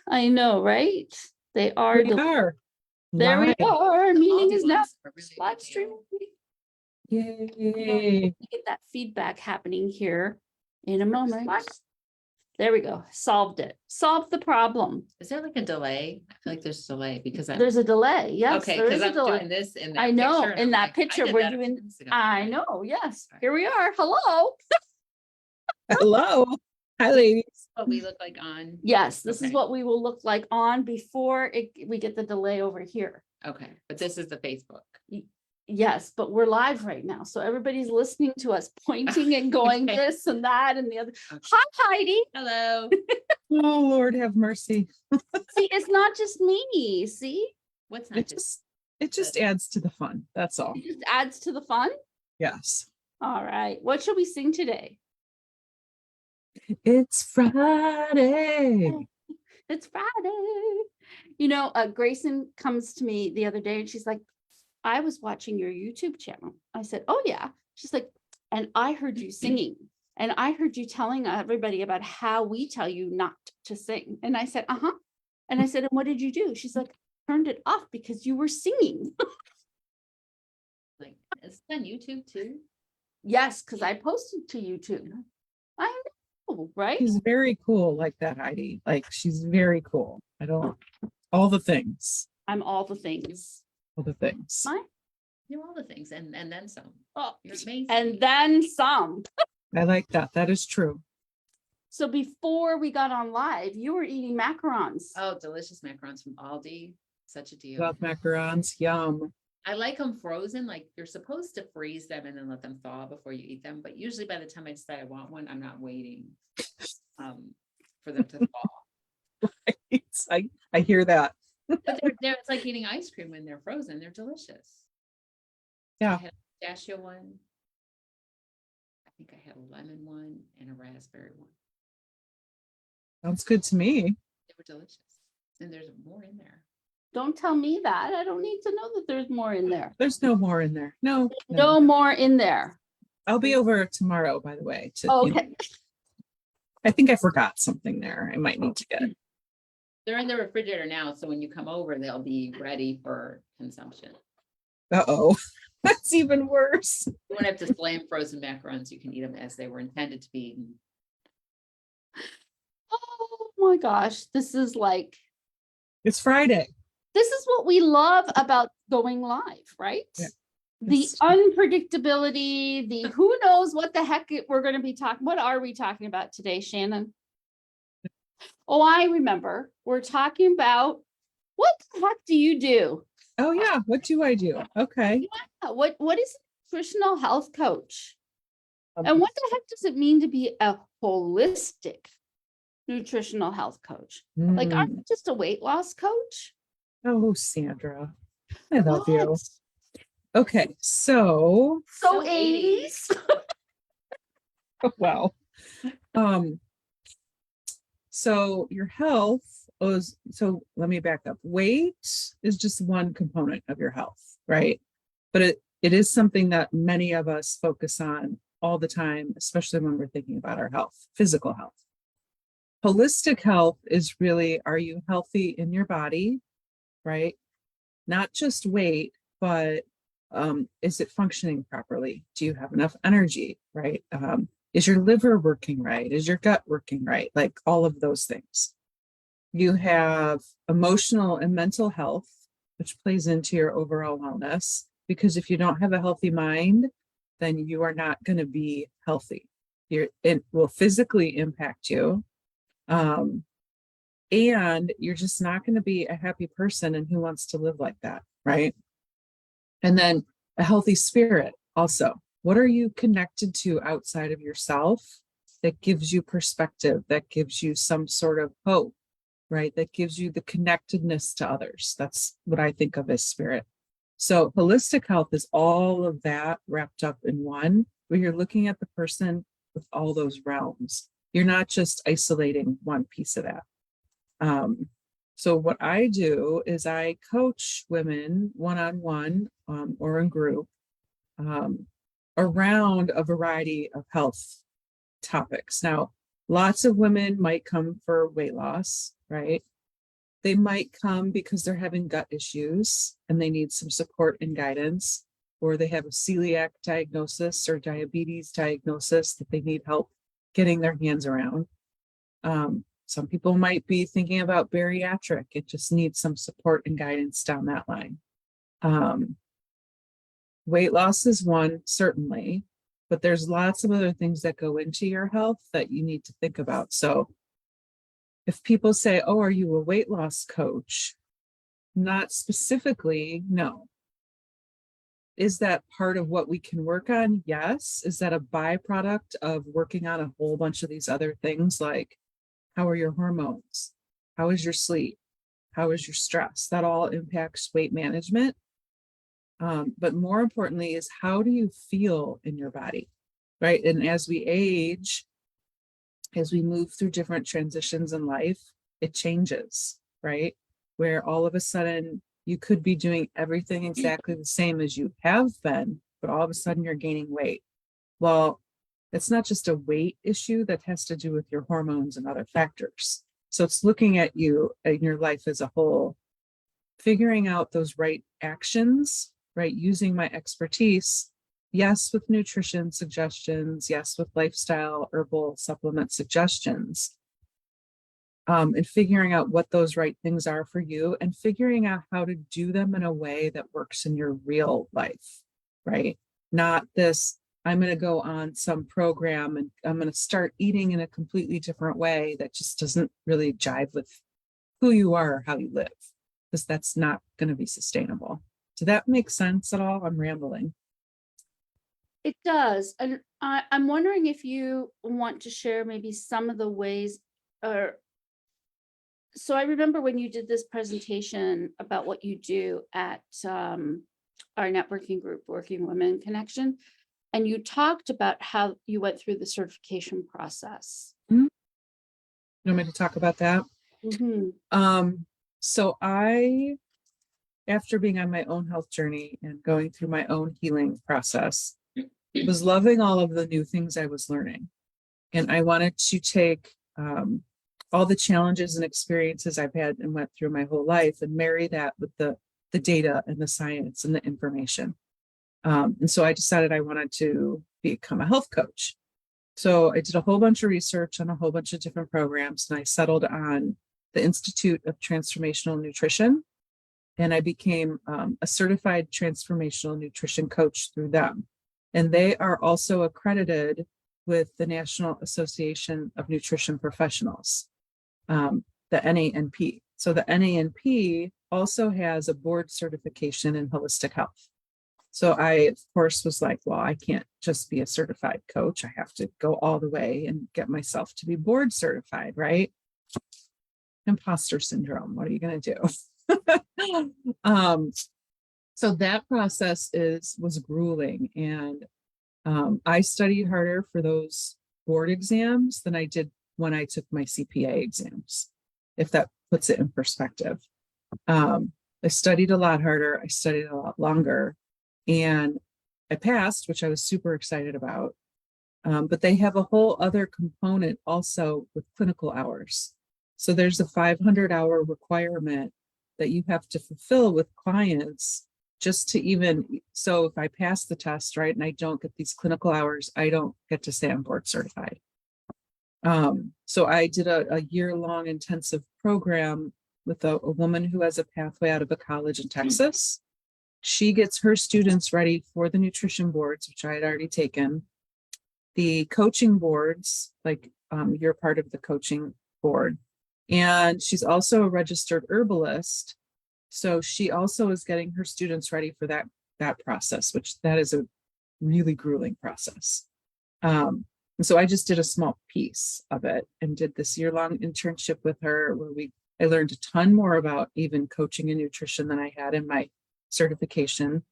I know, right? They are. We are. There we Live. are. Our meeting is now Really live streaming. Yay. Get that feedback happening here in a moment. There we go. Solved it. Solved the problem. Is there like a delay? I feel like there's a delay because There's a delay. Yes, okay, there is because a I'm delay. doing this in that I know. picture, and In I'm that like, I picture, did we're that a few doing. minutes ago. I know. Yes. Right. Here we are. Hello. Hello. Hi, ladies. What we look like on. Yes, this is Okay. what we will look like on before we get the delay over here. Okay, but this is the Facebook. Yes, but we're live right now. So everybody's listening to us pointing and going Okay. this and that and the other. Okay. Hi, Heidi. Hello. Oh, Lord have mercy. See, it's not just me. See, What's not It just adds to the fun. That's all. it just adds to the fun. Yes. All right. What shall we sing today? It's Friday. It's Friday. You know, Grayson comes to me the other day and she's like, I was watching your YouTube channel. I said, oh, yeah. She's like, and I heard you singing. And I heard you telling everybody about how we tell you not to sing. And I said, uh-huh. And I said, and what did you do? She's like, turned it off because you were singing. Like, it's on YouTube too. Yes, because I posted to YouTube. I know, right? She's very cool like that, Heidi. Like, she's very cool. All the things. I'm all the things. All the things. You're all the things and then some. Oh, You're amazing. and then some. I like that. That is true. So before we got on live, you were eating macarons. Oh, delicious macarons from Aldi. Such a deal. Love macarons. Yum. I like them frozen. Like you're supposed to freeze them and then let them thaw before you eat them. But usually by the time I decide I want one, I'm not waiting for them to thaw. Right. I hear that. But it's like eating ice cream when they're frozen. They're delicious. Yeah. I had a pistachio one. I think I had a lemon one and a raspberry one. Sounds good to me. They were delicious. And there's more in there. Don't tell me that. I don't need to know that there's more in there. There's no more in there. No. No more in there. I'll be over tomorrow, by the way. Okay. I think I forgot something there. I might need to get it. They're in the refrigerator now. So when you come over, they'll be ready for consumption. Uh-oh. That's even worse. You won't have to slam frozen macarons. You can eat them as they were intended to be eaten. Oh my gosh. This is like, It's Friday. this is what we love about going live, right? Yeah. The It's- unpredictability, the who knows what the heck we're going to be talking. What are we talking about today, Shannon? Oh, I remember. We're talking about what the heck do you do? Oh yeah. What do I do? Okay. What is a nutritional health coach? And what the heck does it mean to be a holistic nutritional health coach? Like, aren't you just a weight loss coach? Oh, Sandra. I love you. What? Okay. So, So 80s. wow. So your health is, so let me back up. Weight is just one component of your health, right? But it is something that many of us focus on all the time, especially when we're thinking about our health, physical health. Holistic health is really, are you healthy in your body, right? Not just weight, but is it functioning properly? Do you have enough energy, right? Is your liver working right? Is your gut working right? Like all of those things. You have emotional and mental health, which plays into your overall wellness, because if you don't have a healthy mind, then you are not going to be healthy. It will physically impact you. And you're just not going to be a happy person, and who wants to live like that, right? And then a healthy spirit also. What are you connected to outside of yourself that gives you perspective, that gives you some sort of hope, right? That gives you the connectedness to others. That's what I think of as spirit. So holistic health is all of that wrapped up in one, where you're looking at the person with all those realms. You're not just isolating one piece of that. So what I do is I coach women one-on-one or in group around a variety of health topics. Now, lots of women might come for weight loss, right? They might come because they're having gut issues and they need some support and guidance, or they have a celiac diagnosis or diabetes diagnosis that they need help getting their hands around. Some people might be thinking about bariatric. It just needs some support and guidance down that line. Weight loss is one, certainly, but there's lots of other things that go into your health that you need to think about. So if people say, oh, are you a weight loss coach? Not specifically, no. Is that part of what we can work on? Yes. Is that a byproduct of working on a whole bunch of these other things like how are your hormones? How is your sleep? How is your stress? That all impacts weight management. But more importantly is how do you feel in your body, right? And as we age, as we move through different transitions in life, it changes, right? Where all of a sudden you could be doing everything exactly the same as you have been, but all of a sudden you're gaining weight. Well, it's not just a weight issue that has to do with your hormones and other factors. So it's looking at you and your life as a whole, figuring out those right actions, right? Using my expertise, yes, with nutrition suggestions, yes, with lifestyle herbal supplement suggestions, and figuring out what those right things are for you and figuring out how to do them in a way that works in your real life, right? Not this, I'm going to go on some program and I'm going to start eating in a completely different way that just doesn't really jive with who you are or how you live, because that's not going to be sustainable. Does that make sense at all? I'm rambling. It does. And I'm wondering if you want to share maybe some of the ways, or so I remember when you did this presentation about what you do at our networking group, Working Women Connection, and you talked about how you went through the certification process. You want me to talk about that? Mm-hmm. So after being on my own health journey and going through my own healing process, was loving all of the new things I was learning. And I wanted to take all the challenges and experiences I've had and went through my whole life and marry that with the data and the science and the information. And so I decided I wanted to become a health coach. So I did a whole bunch of research on a whole bunch of different programs, and I settled on the Institute of Transformational Nutrition. And I became a certified transformational nutrition coach through them. And they are also accredited with the National Association of Nutrition Professionals, the NANP. So the NANP also has a board certification in holistic health. So I, of course, was like, well, I can't just be a certified coach. I have to go all the way and get myself to be board certified, right? Imposter syndrome. What are you going to do? So that process was grueling, and I studied harder for those board exams than I did when I took my CPA exams, if that puts it in perspective. I studied a lot harder, I studied a lot longer, and I passed, which I was super excited about. But they have a whole other component also with clinical hours. So there's a 500-hour requirement that you have to fulfill with clients just to even, so if I pass the test, right, and I don't get these clinical hours, I don't get to say I'm board certified. So I did a year-long intensive program with a woman who has a pathway out of a college in Texas. She gets her students ready for the nutrition boards, which I had already taken. The coaching boards, like you're part of the coaching board. And she's also a registered herbalist. So she also is getting her students ready for that process, which that is a really grueling process. And so I just did a small piece of it and did this year-long internship with her where I learned a ton more about even coaching and nutrition than I had in my certification,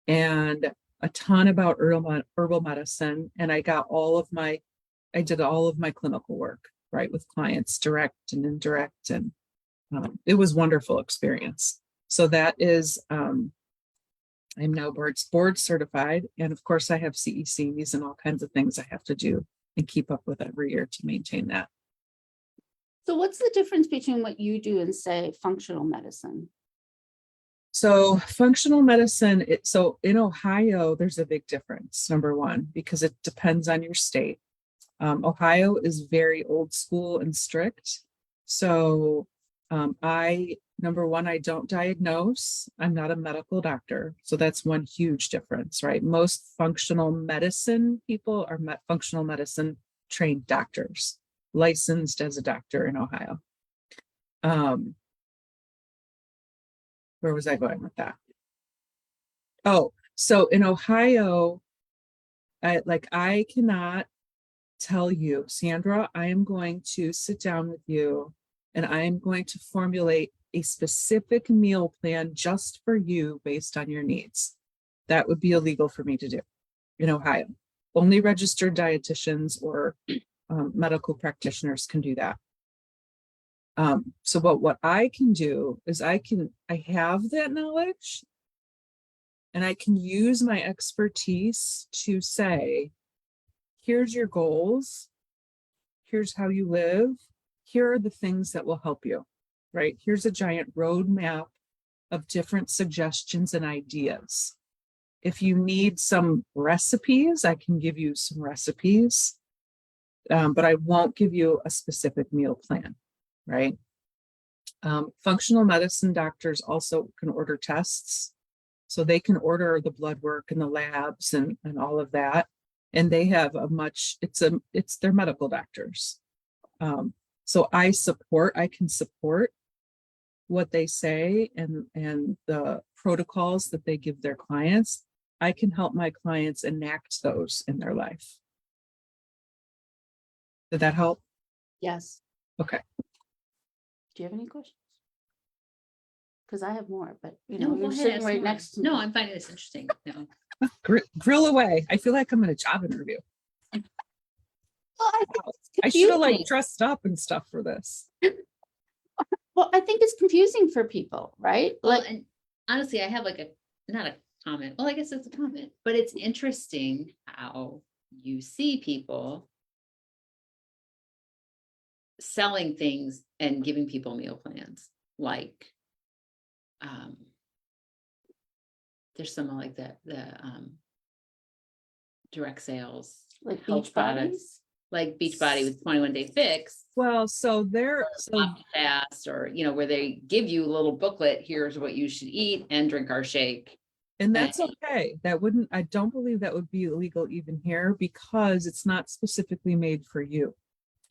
and a ton about herbal medicine. And I did all of my clinical work, right, with clients, direct and indirect. And it was a wonderful experience. So that is, I'm now board certified. And of course I have CECs and all kinds of things I have to do and keep up with every year to maintain that. So what's the difference between what you do and say functional medicine? So functional medicine, so in Ohio, there's a big difference, number one, because it depends on your state. Ohio is very old school and strict. So number one, I don't diagnose. I'm not a medical doctor. So that's one huge difference, right? Most functional medicine people are functional medicine trained doctors, licensed as a doctor in Ohio. Where was I going with that? Oh, so in Ohio, I cannot tell you, Sandra, I am going to sit down with you and I am going to formulate a specific meal plan just for you based on your needs. That would be illegal for me to do in Ohio. Only registered dietitians or medical practitioners can do that. So what I can do is I have that knowledge and I can use my expertise to say, here's your goals. Here's how you live. Here are the things that will help you, right? Here's a giant roadmap of different suggestions and ideas. If you need some recipes, I can give you some recipes, but I won't give you a specific meal plan, right? Functional medicine doctors also can order tests. So they can order the blood work and the labs and all of that. And they have it's their medical doctors. So I can support what they say and the protocols that they give their clients. I can help my clients enact those in their life. Did that help? Yes. Okay. Do you have any questions? Because I have more, but No, go you're ahead, sitting ask right more. next to me. No, I'm finding this interesting. No. Grill away. I feel like I'm in a job interview. Well, I think it's I should have confusing. dressed up and stuff for this. Well, I think it's confusing for people, right? Well, and honestly, I have not a comment. Well, I guess it's a comment, but it's interesting how you see people selling things and giving people meal plans. There's some like the direct sales, Like health Beach products, Bodies. like Beachbody with 21-day fix. Well, so Fast, or where they give you a little booklet, here's what you should eat and drink our shake. and that's okay. I don't believe that would be illegal even here because it's not specifically made for you.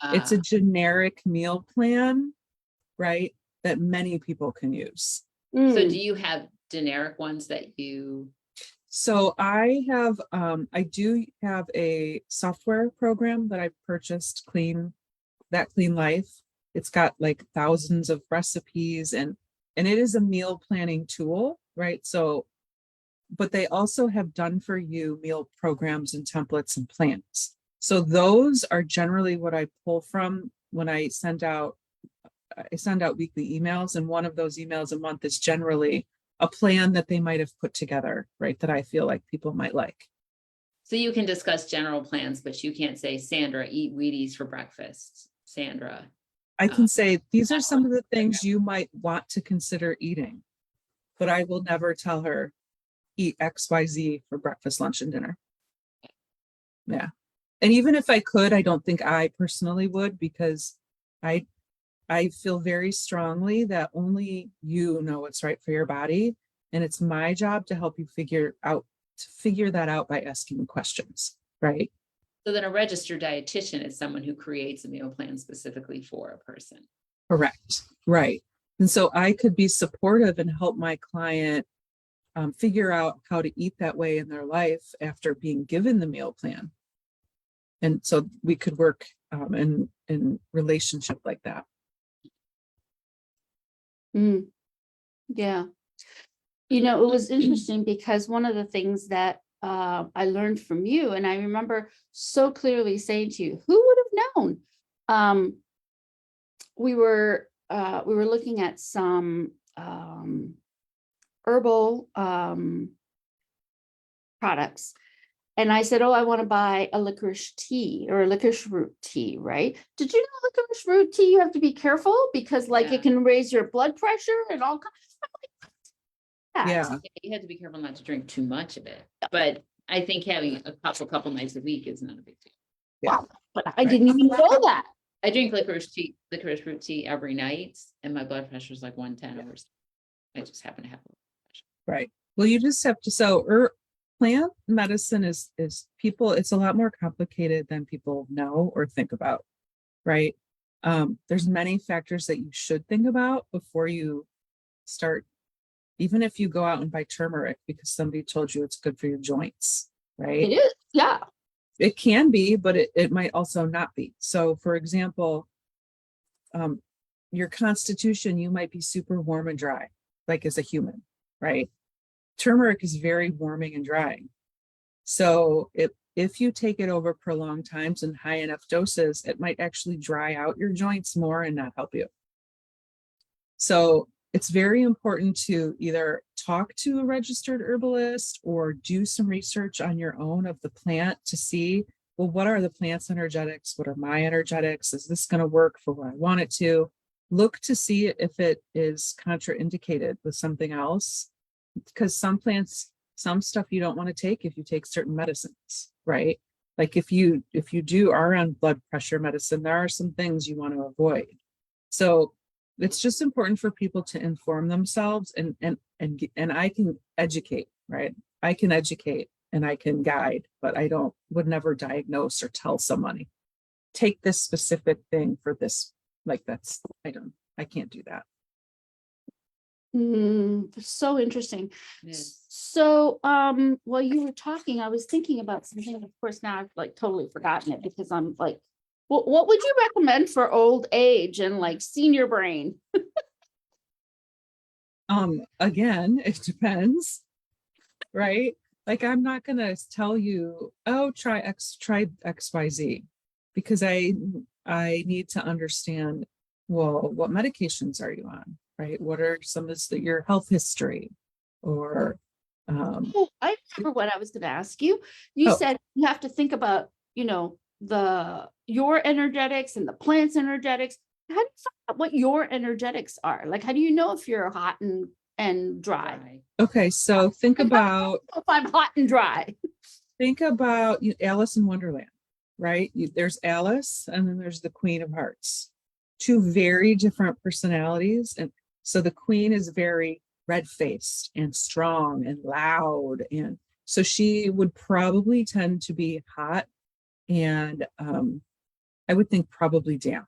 It's a generic meal plan, right? That many people can use. So do you have generic ones that you? So I do have a software program that I purchased, Clean Life. It's got thousands of recipes and it is a meal planning tool, right? So, but they also have done for you meal programs and templates and plans. So those are generally what I pull from when I send out weekly emails, and one of those emails a month is generally a plan that they might have put together, right? That I feel like people might like. So you can discuss general plans, but you can't say, Sandra, eat Wheaties for breakfast. Sandra. I can say, these are some of the things you might want to consider eating, but I will never tell her, eat XYZ for breakfast, lunch, and dinner. Yeah. And even if I could, I don't think I personally would, because I feel very strongly that only you know what's right for your body. And it's my job to help you figure that out by asking questions, right? So then a registered dietitian is someone who creates a meal plan specifically for a person. Correct. Right. And so I could be supportive and help my client figure out how to eat that way in their life after being given the meal plan. And so we could work in relationship like that. Yeah. It was interesting because one of the things that I learned from you, and I remember so clearly saying to you, who would have known? We were looking at some herbal products, And I said, oh, I want to buy a licorice tea or a licorice root tea, right? Did you know licorice root tea, you have to be careful because like Yeah. it can raise your blood pressure and all kinds of Yeah. that. You have to be careful not to drink too much of it, but I think having a couple nights a week is not a big deal. Yeah. Wow, but I didn't even know that. I drink licorice root tea every night, and my blood pressure is like 110 over. I just happen to have. Right. Well, you just have to, plant medicine is people, it's a lot more complicated than people know or think about, right? There's many factors that you should think about before you start, even if you go out and buy turmeric because somebody told you it's good for your joints, right? It is, yeah. It can be, but it might also not be. So for example, your constitution, you might be super warm and dry, like as a human, right? Turmeric is very warming and drying. So if you take it over prolonged times and high enough doses, it might actually dry out your joints more and not help you. So it's very important to either talk to a registered herbalist or do some research on your own of the plant to see, well, what are the plant's energetics? What are my energetics? Is this going to work for what I want it to? Look to see if it is contraindicated with something else, because some plants, some stuff you don't want to take if you take certain medicines, right? Like if you are on blood pressure medicine, there are some things you want to avoid. So it's just important for people to inform themselves and I can educate, right? I can educate and I can guide, but would never diagnose or tell somebody, take this specific thing for this. Like I can't do that. So interesting. Yes. So, while you were talking, I was thinking about something. Of course, now I've like totally forgotten it because I'm like, well, what would you recommend for old age and like senior brain? Again, it depends, right? Like I'm not gonna tell you, oh, try XYZ, because I need to understand, well, what medications are you on, right? What are some of your health history, or Oh, I remember what I was going to ask you. You Oh. said you have to think about, your energetics and the plant's energetics. How do you find out what your energetics are? Like, how do you know if you're hot and dry? Right. Okay, so think about If I'm hot and dry. Alice in Wonderland, right? There's Alice, and then there's the Queen of Hearts, two very different personalities. And so the Queen is very red-faced and strong and loud, and so she would probably tend to be hot, and I would think probably damp,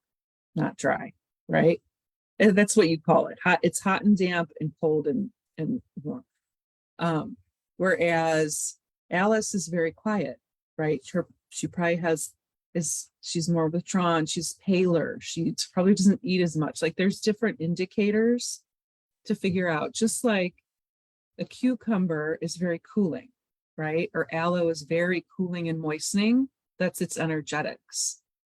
not dry, right? And that's what you call it. Hot. It's hot and damp and cold and warm. Whereas Alice is very quiet, right? She probably she's more withdrawn. She's paler. She probably doesn't eat as much. Like there's different indicators to figure out. Just like a cucumber is very cooling, right? Or aloe is very cooling and moistening. That's its energetics.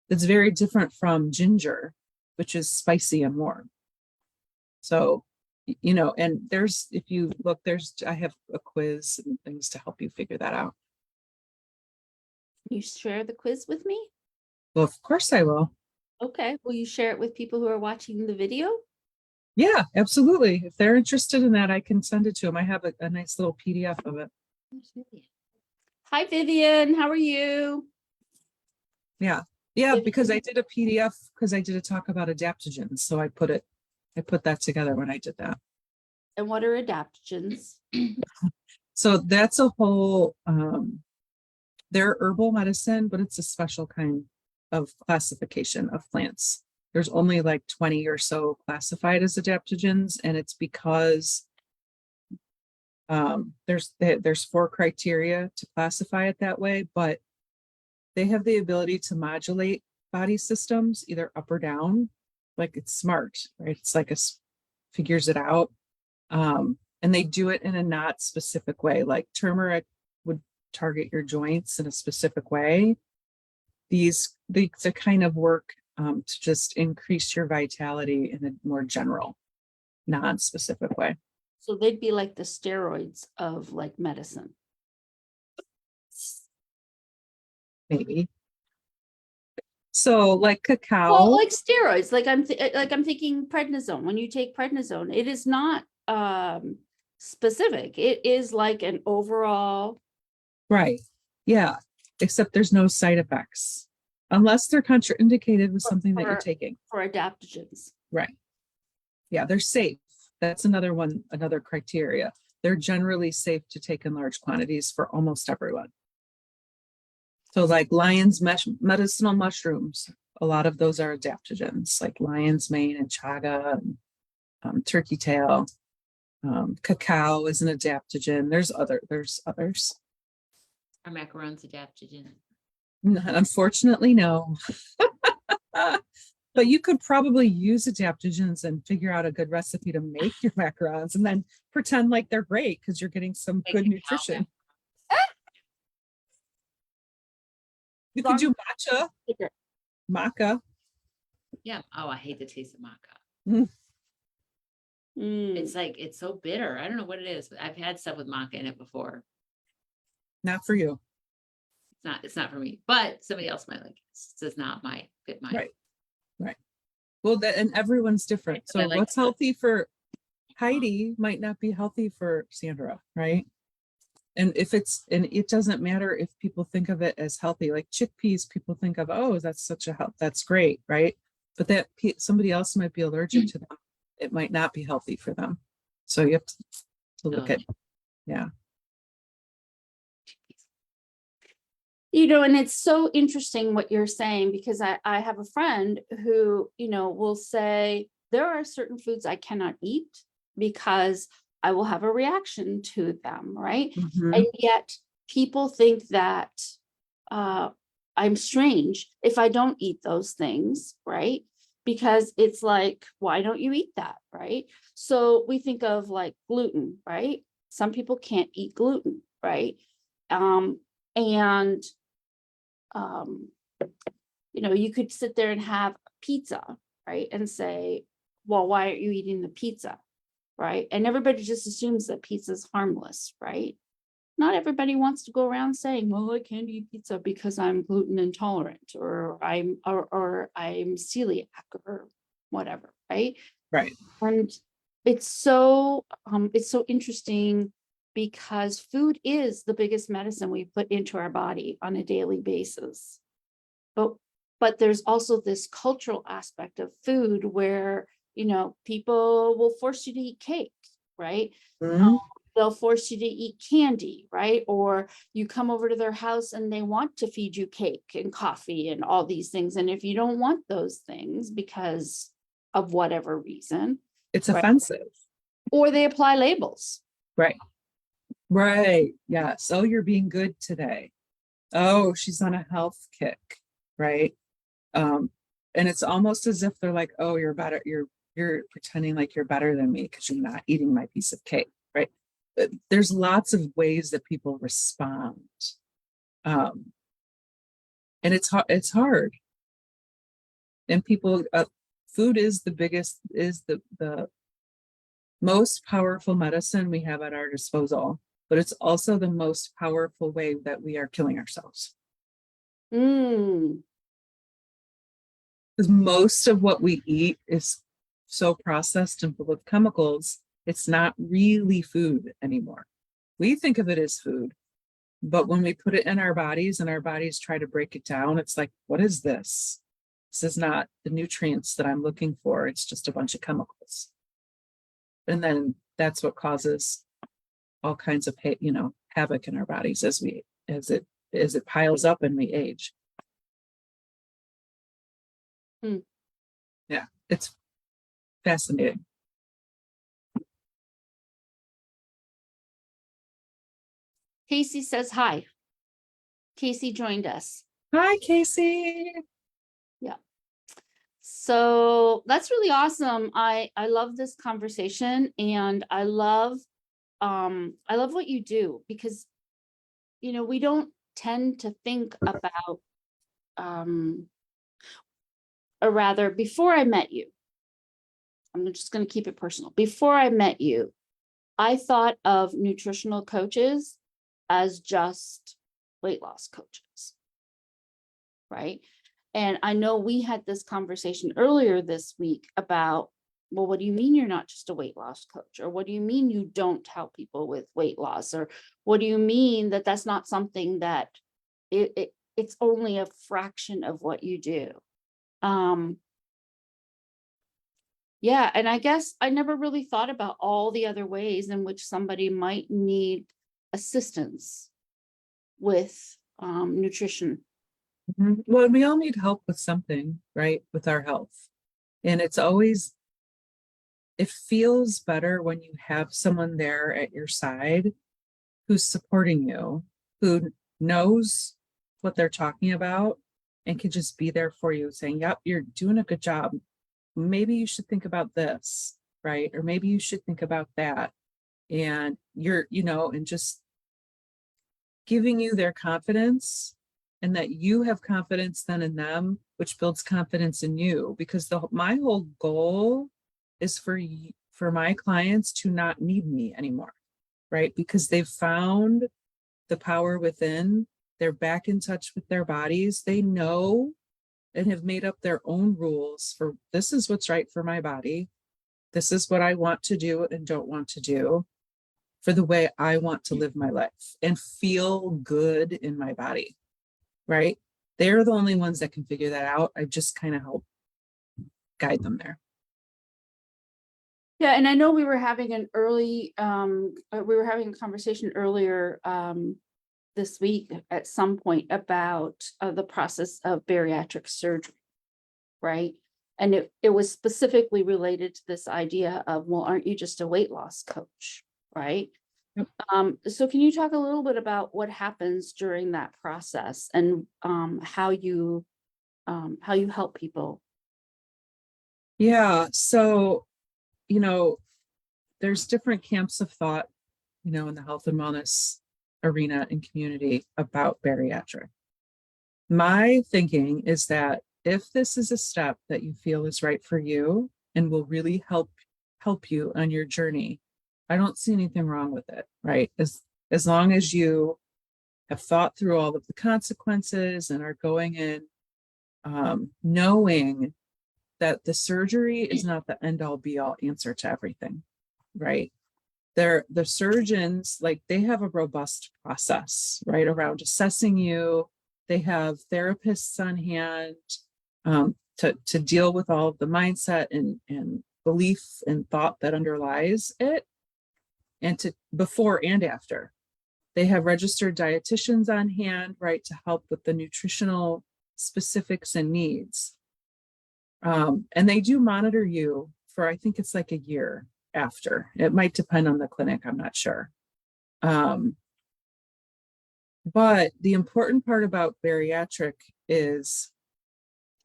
It's very different from ginger, which is spicy and warm. So, and if you look, I have a quiz and things to help you figure that out. Can you share the quiz with me? Well, of course I will. Okay. Will you share it with people who are watching the video? Yeah, absolutely. If they're interested in that, I can send it to them. I have a nice little PDF of it. Hi, Vivian. How are you? Yeah, because I did a PDF because I did a talk about adaptogens. So I put that together when I did that. And what are adaptogens? So that's a whole, they're herbal medicine, but it's a special kind of classification of plants. There's only like 20 or so classified as adaptogens, and it's because there's 4 criteria to classify it that way, but they have the ability to modulate body systems either up or down. Like it's smart, right? It's like figures it out. And they do it in a not specific way. Like turmeric would target your joints in a specific way. They kind of work to just increase your vitality in a more general, non-specific way. So they'd be like the steroids of like medicine. maybe. So like Well, cacao, like steroids, like I'm thinking prednisone. When you take prednisone, it is not specific. It is like an overall. right? Yeah, except there's no side effects unless they're contraindicated with something that you're taking. For adaptogens. Right. Yeah, they're safe. That's another one, another criteria. They're generally safe to take in large quantities for almost everyone. So like medicinal mushrooms, a lot of those are adaptogens, like lion's mane and chaga, and turkey tail. Cacao is an adaptogen. There's others. Are macarons adaptogen? Unfortunately, no. But you could probably use adaptogens and figure out a good recipe to make your macarons and then pretend like they're great because you're getting some good nutrition. You could do matcha, maca. Yeah. Oh, I hate the taste of maca. It's like, it's so bitter. I don't know what it is, but I've had stuff with maca in it before. Not for you. It's not for me, but somebody else might like it. It does not fit mine. Right. Well, and everyone's different. So like what's healthy for Heidi might not be healthy for Sandra, right? And it doesn't matter if people think of it as healthy, like chickpeas, people think of, oh, that's that's great, right? But that somebody else might be allergic to them. It might not be healthy for them. So you have to look at, yeah. And it's so interesting what you're saying, because I have a friend who, will say there are certain foods I cannot eat because I will have a reaction to them, right? Mhm. And yet people think that I'm strange if I don't eat those things, right? Because it's like, why don't you eat that, right? So we think of like gluten, right? Some people can't eat gluten, right? And you could sit there and have pizza, right? And say, well, why aren't you eating the pizza? Right. And everybody just assumes that pizza is harmless, right? Not everybody wants to go around saying, well, I can't eat pizza because I'm gluten intolerant, or I'm celiac, or whatever, right? Right. And it's so interesting, because food is the biggest medicine we put into our body on a daily basis. But there's also this cultural aspect of food where, people will force you to eat cake, right? Mhm. They'll force you to eat candy, right? Or you come over to their house and they want to feed you cake and coffee and all these things. And if you don't want those things because of whatever reason, It's right? offensive. Or they apply labels. Right. Yes. Oh, you're being good today. Oh, she's on a health kick. Right. And it's almost as if they're like, oh, you're better. You're pretending like you're better than me because you're not eating my piece of cake. Right. But there's lots of ways that people respond. And it's hard. And people, food is the most powerful medicine we have at our disposal, but it's also the most powerful way that we are killing ourselves. Because most of what we eat is so processed and full of chemicals, it's not really food anymore. We think of it as food, but when we put it in our bodies and our bodies try to break it down, it's like, what is this? This is not the nutrients that I'm looking for. It's just a bunch of chemicals. And then that's what causes all kinds of havoc in our bodies as it piles up and we age. Yeah, it's fascinating. Casey says hi. Casey joined us. Hi, Casey. Yeah. So that's really awesome. I love this conversation, and I love what you do, because we don't tend to think about or rather, before I met you, I'm just going to keep it personal. Before I met you, I thought of nutritional coaches as just weight loss coaches. right? And I know we had this conversation earlier this week about, well, what do you mean you're not just a weight loss coach? Or what do you mean you don't help people with weight loss? Or what do you mean that that's not something that it's only a fraction of what you do? Yeah, and I guess I never really thought about all the other ways in which somebody might need assistance with nutrition. Well, we all need help with something, right? With our health. And it feels better when you have someone there at your side who's supporting you, who knows what they're talking about and can just be there for you saying, yep, you're doing a good job. Maybe you should think about this, right? Or maybe you should think about that. And and just giving you their confidence, and that you have confidence then in them, which builds confidence in you. Because my whole goal is for my clients to not need me anymore, right? Because they've found the power within, they're back in touch with their bodies, they know and have made up their own rules for, this is what's right for my body, this is what I want to do and don't want to do, for the way I want to live my life and feel good in my body, right? They're the only ones that can figure that out. I just kind of help guide them there. Yeah, and I know we were having a conversation earlier this week at some point about the process of bariatric surgery, right? And it was specifically related to this idea of, well, aren't you just a weight loss coach, right? Yep. So can you talk a little bit about what happens during that process and how you help people? Yeah. So, there's different camps of thought, in the health and wellness arena and community about bariatric. My thinking is that if this is a step that you feel is right for you and will really help you on your journey, I don't see anything wrong with it, right? As long as you have thought through all of the consequences and are going in knowing that the surgery is not the end all be all answer to everything, right? The surgeons, like, they have a robust process, right, around assessing you. They have therapists on hand to deal with all of the mindset and belief and thought that underlies it, and to before and after. They have registered dietitians on hand, right, to help with the nutritional specifics and needs. And they do monitor you for, I think it's like a year after. It might depend on the clinic, I'm not sure. But the important part about bariatric is,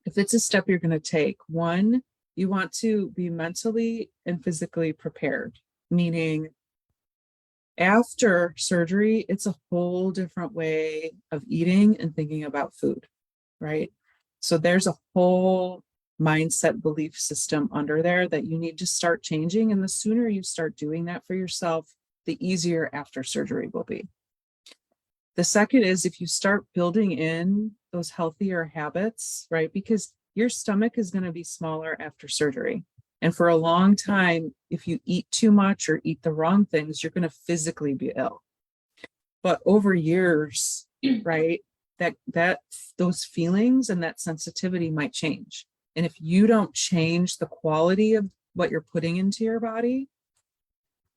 if it's a step you're going to take, one, you want to be mentally and physically prepared, meaning after surgery, it's a whole different way of eating and thinking about food, right? So there's a whole mindset belief system under there that you need to start changing. And the sooner you start doing that for yourself, the easier after surgery will be. The second is, if you start building in those healthier habits, right? Because your stomach is going to be smaller after surgery. And for a long time, if you eat too much or eat the wrong things, you're going to physically be ill. But over years, right, that those feelings and that sensitivity might change. And if you don't change the quality of what you're putting into your body,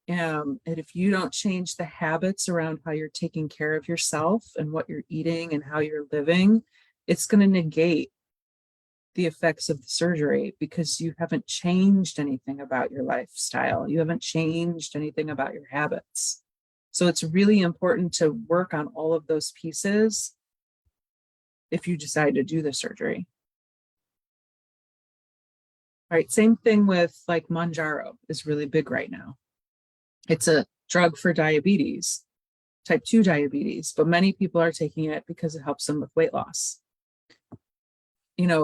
and if you don't change the habits around how you're taking care of yourself and what you're eating and how you're living, it's going to negate the effects of the surgery, because you haven't changed anything about your lifestyle. You haven't changed anything about your habits. So it's really important to work on all of those pieces if you decide to do the surgery. All right, same thing with, like, Mounjaro is really big right now. It's a drug for diabetes, type 2 diabetes, but many people are taking it because it helps them with weight loss.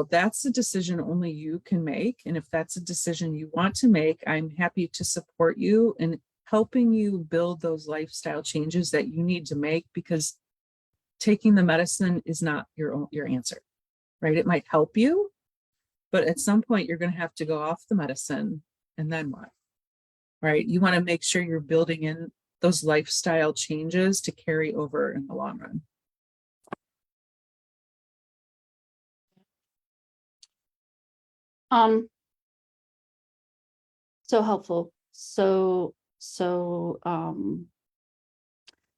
That's a decision only you can make. And if that's a decision you want to make, I'm happy to support you in helping you build those lifestyle changes that you need to make, because taking the medicine is not your answer. right? It might help you, but at some point you're going to have to go off the medicine, and then what? Right? You want to make sure you're building in those lifestyle changes to carry over in the long run. So helpful.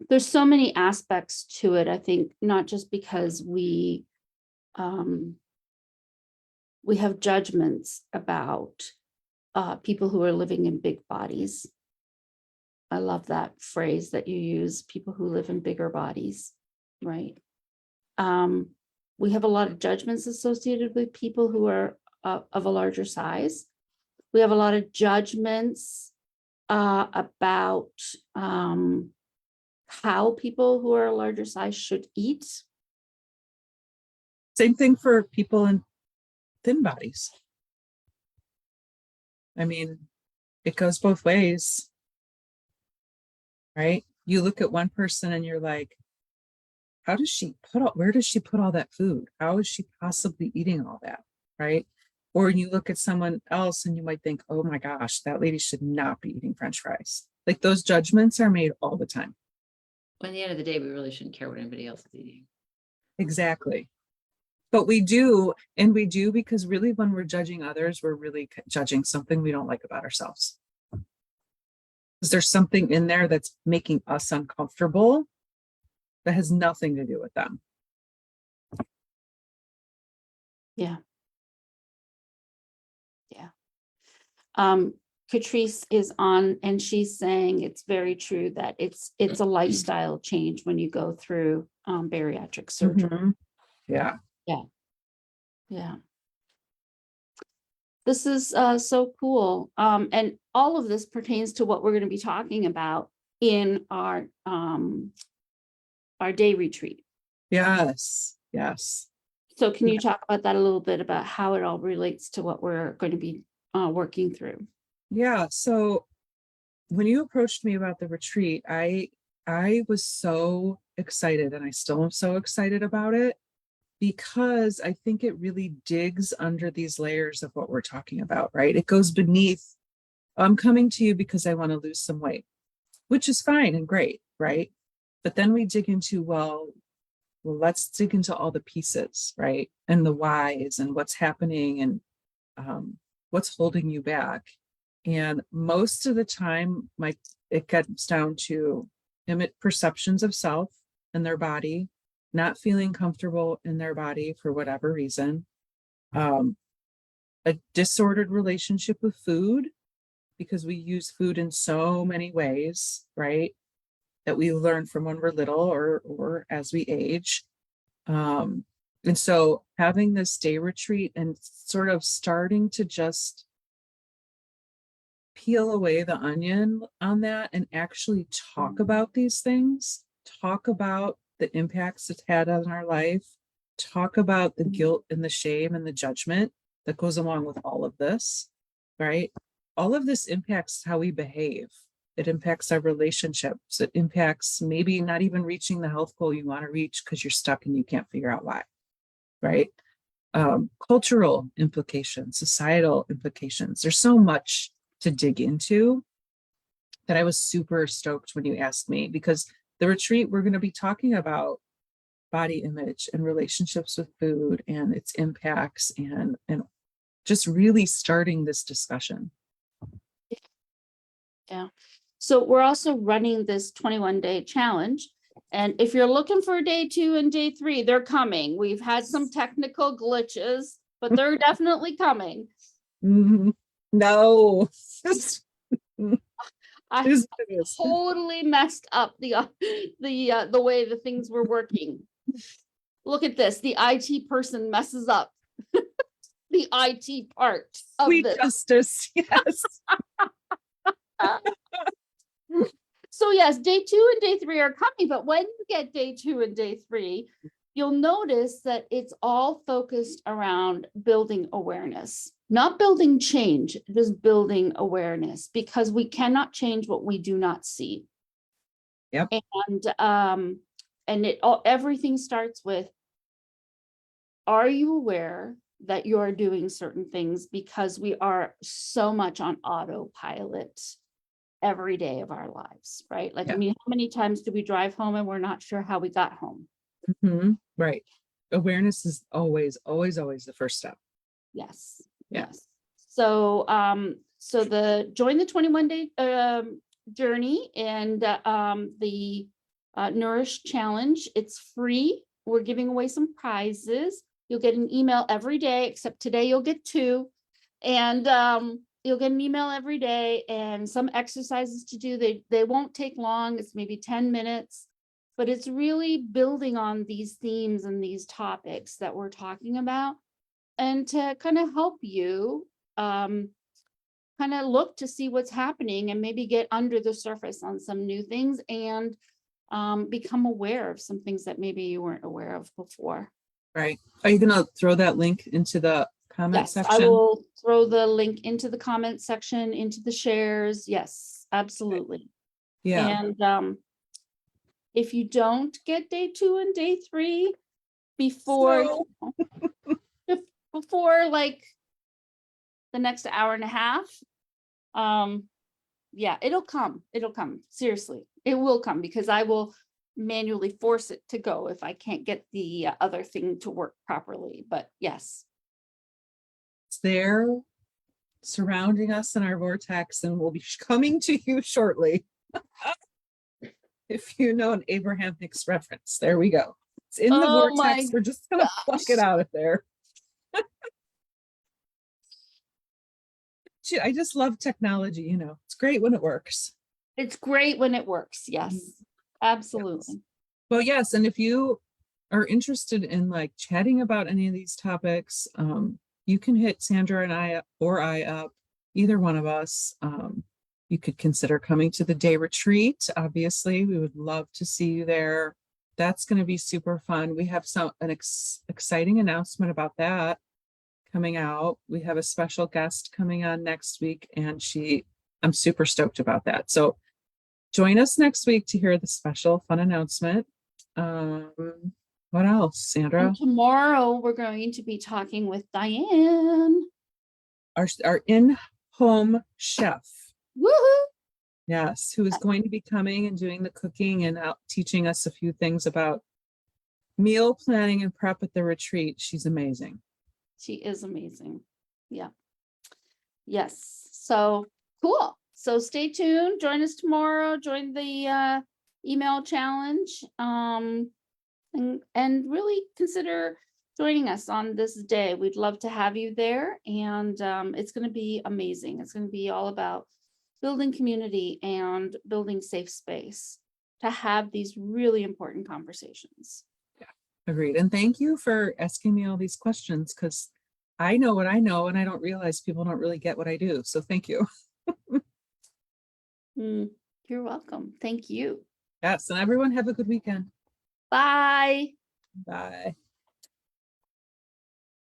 There's so many aspects to it. I think not just because we have judgments about people who are living in big bodies. I love that phrase that you use, people who live in bigger bodies, right? We have a lot of judgments associated with people who are of a larger size. We have a lot of judgments about how people who are a larger size should eat. Same thing for people in thin bodies. I mean, it goes both ways, right? You look at one person and you're like, where does she put all that food? How is she possibly eating all that? Right? Or you look at someone else and you might think, oh my gosh, that lady should not be eating French fries. Like those judgments are made all the time. Well, at the end of the day, we really shouldn't care what anybody else is eating. Exactly. But we do because really when we're judging others, we're really judging something we don't like about ourselves. Because there's something in there that's making us uncomfortable that has nothing to do with them. Yeah. Catrice is on and she's saying it's very true that it's a lifestyle change when you go through bariatric surgery. Mm-hmm. Yeah. This is so cool. And all of this pertains to what we're going to be talking about in our day retreat. Yes. So can you talk about that a little bit about how it all relates to what we're going to be working through? Yeah. So when you approached me about the retreat, I was so excited, and I still am so excited about it, because I think it really digs under these layers of what we're talking about, right? It goes beneath, I'm coming to you because I want to lose some weight, which is fine and great, right? But then we dig into, well, let's dig into all the pieces, right? And the whys and what's happening and what's holding you back. And most of the time, it comes down to perceptions of self and their body, not feeling comfortable in their body for whatever reason, a disordered relationship with food, because we use food in so many ways, right? That we learn from when we're little or as we age. And so having this day retreat and sort of starting to just peel away the onion on that and actually talk about these things, talk about the impacts it's had on our life, talk about the guilt and the shame and the judgment that goes along with all of this, right? All of this impacts how we behave. It impacts our relationships. It impacts maybe not even reaching the health goal you want to reach because you're stuck and you can't figure out why, right? Cultural implications, societal implications. There's so much to dig into that I was super stoked when you asked me, because the retreat, we're going to be talking about body image and relationships with food and its impacts and just really starting this discussion. Yeah. So we're also running this 21-day challenge. And if you're looking for day 2 and day 3, they're coming. We've had some technical glitches, but they're definitely coming. Mm-hmm. No. I totally messed up the way the things were working. Look at this. The IT person messes up the IT part of Sweet this. justice. Yes. So yes, day 2 and day 3 are coming, but when you get day 2 and day 3, you'll notice that it's all focused around building awareness, not building change, just building awareness, because we cannot change what we do not see. Yep. And everything starts with are you aware that you are doing certain things, because we are so much on autopilot every day of our lives, right? Like, I Yeah. mean, how many times do we drive home and we're not sure how we got home? Right. Awareness is always, always, always the first step. Yes. Yeah. Yes. So, so the join the 21-day journey and the Nourish Challenge. It's free. We're giving away some prizes. You'll get an email every day, except today you'll get 2. And you'll get an email every day and some exercises to do. They won't take long. It's maybe 10 minutes, but it's really building on these themes and these topics that we're talking about, and to kind of help you kind of look to see what's happening and maybe get under the surface on some new things, and become aware of some things that maybe you weren't aware of before. Right. Are you going to throw that link into the comment Yes, I section? will throw the link into the comment section, into the shares. Yes, absolutely. Yeah. And if you don't get day 2 and day 3 before So- before like the next hour and a half, yeah, it'll come. Seriously, it will come, because I will manually force it to go if I can't get the other thing to work properly. But yes. It's there surrounding us in our vortex and will be coming to you shortly. If you know an Abraham Hicks reference, there we go. It's in the Oh my vortex. We're just going to pluck it gosh. out of there. I just love technology. You know, it's great when it works. It's great when it works. Yes, absolutely. Well, yes. And if you are interested in like chatting about any of these topics, you can hit Sandra and I up, either one of us. You could consider coming to the day retreat. Obviously, we would love to see you there. That's going to be super fun. We have an exciting announcement about that coming out. We have a special guest coming on next week, and I'm super stoked about that. So join us next week to hear the special fun announcement. What else, Sandra? And tomorrow we're going to be talking with Diane, Our in-home chef. woohoo, Yes, who is going to be coming and doing the cooking and out teaching us a few things about meal planning and prep at the retreat. She's amazing. she is amazing. Yeah. Yes. So cool. So stay tuned. Join us tomorrow. Join the email challenge. And really consider joining us on this day. We'd love to have you there. And it's going to be amazing. It's going to be all about building community and building safe space to have these really important conversations. Agreed. And thank you for asking me all these questions, because I know what I know and I don't realize people don't really get what I do. So thank you. You're welcome. Thank you. Yes. And everyone have a good weekend. Bye. Bye.